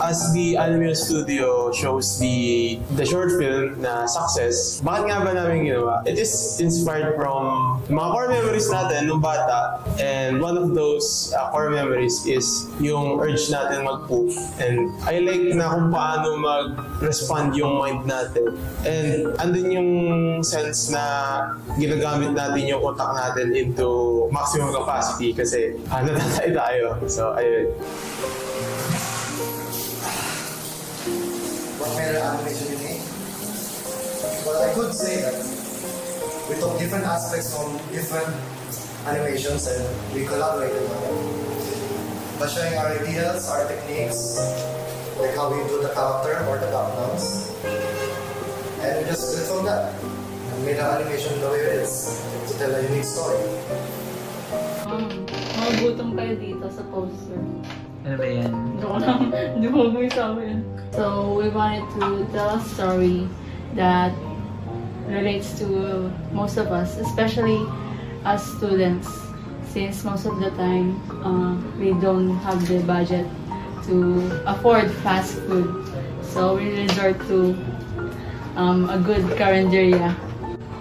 as the anime studio shows the short film na Success, bakit nga ba namin ginawa? It is inspired from mga core memories natin nung bata, and one of those core memories is yung urge natin mag-poop. And I like na kung paano mag-respond yung mind natin. And andun yung sense na ginagamit natin yung utak natin into maximum capacity kasi natatay tayo. So, ayun. What kind of animation you make? Well, I could say that we took different aspects from different animations and we collaborated on them. By sharing our ideas, our techniques, like how we do the character or the backgrounds. And we just did from that and made our animation the way it is to tell a unique story. Magutom kayo dito sa poster. Ano ba yan? Hindi ko may sabi yan. So, we wanted to tell a story that relates to most of us, especially as students, since most of the time we don't have the budget to afford fast food. So, we resort to a good carinderia.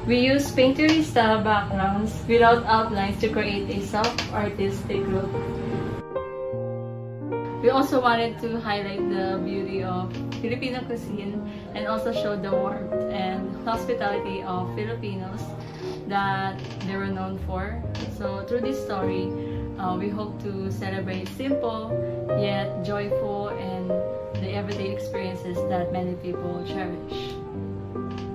We use painterly-style backgrounds without outlines to create a self-artistic look. We also wanted to highlight the beauty of Filipino cuisine and also show the warmth and hospitality of Filipinos that they were known for. So through this story, we hope to celebrate simple yet joyful and the everyday experiences that many people cherish.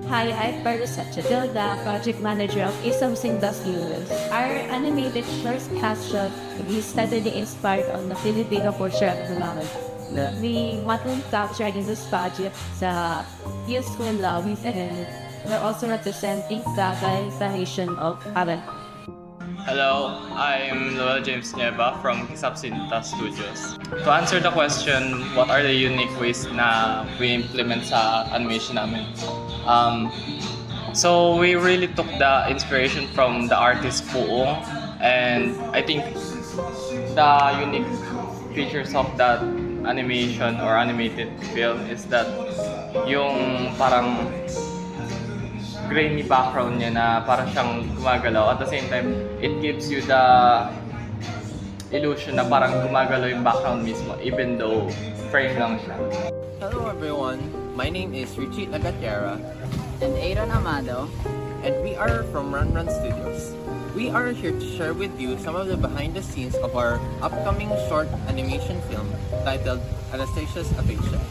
Hi, I'm Parisatcha Dilda, project manager of Isam Sindas Studios. Our animated short caption is steadily inspired on the Filipino culture of the moment. We want to capture in this project the useful love and we're also representing the nation of Aran. Hello, I'm Noel James Nieva from Isam Sindas Studios. To answer the question, what are the unique ways na we implement sa animation namin? So we really took the inspiration from the artist Puong, and I think the unique features of that animation or animated film is that yung parang grainy background niya na parang siyang gumagalaw. At the same time, it gives you the illusion na parang gumagalaw yung background mismo even though frame lang siya. Hello everyone, my name is Richie Lagatera and Aaron Amado, and we are from Run Run Studios. We are here to share with you some of the behind the scenes of our upcoming short animation film titled Anastasia's Aphasia.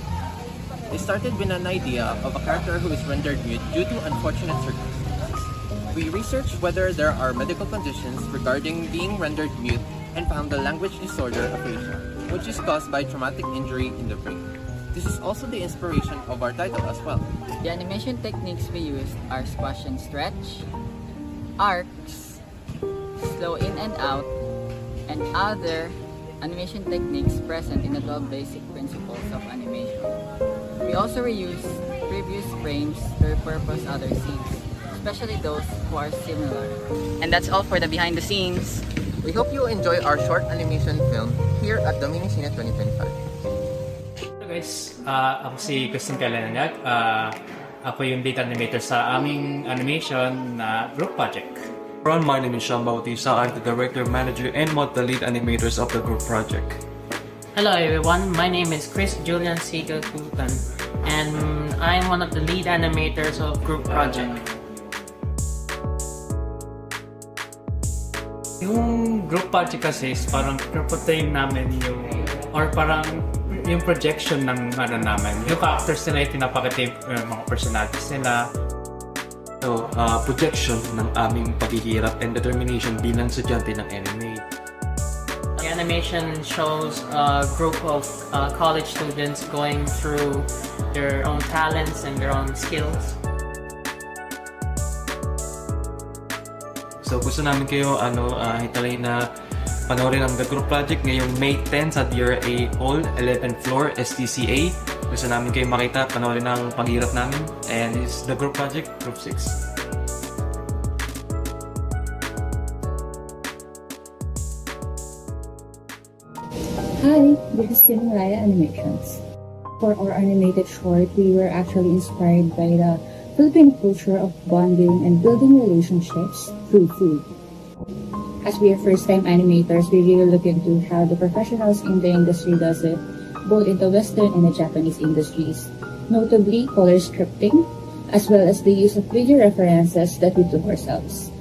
It started with an idea of a character who is rendered mute due to unfortunate circumstances. We researched whether there are medical conditions regarding being rendered mute and found the language disorder aphasia, which is caused by traumatic injury in the brain. This is also the inspiration of our title as well. The animation techniques we used are squash and stretch, arcs, slow in and out, and other animation techniques present in the 12 basic principles of animation. We also reuse previous frames to repurpose other scenes, especially those who are similar. And that's all for the behind the scenes. We hope you enjoy our short animation film here at Dominicina 2025. Hello guys, ako si Christian Kalanag. Ako yung data animator sa aming animation na group project. My name is Sean Bautista. I'm the director, manager, and one of the lead animators of the group project. Hello everyone, my name is Chris Julian Sigal-Kutan and I'm one of the lead animators of group project. Yung group project kasi is parang prototype namin yung or parang yung projection ng ano namin. Yung characters nila yung pinapakita yung mga personalities nila. So, projection ng aming paghihirap and determination bilang estudyante ng anime. The animation shows a group of college students going through their own talents and their own skills. So gusto namin kayo hitalay na panoorin ang The Group Project ngayong May 10 sa Dear A Hall, 11th floor, STCA. Gusto namin kayo makita, panoorin ang paghirap namin. And it's The Group Project, Group 6. Hi, this is Tim Raya Animations. For our animated short, we were actually inspired by the Philippine culture of bonding and building relationships through food. As we are first-time animators, we really look into how the professionals in the industry does it, both in the Western and the Japanese industries, notably color scripting, as well as the use of video references that we took ourselves.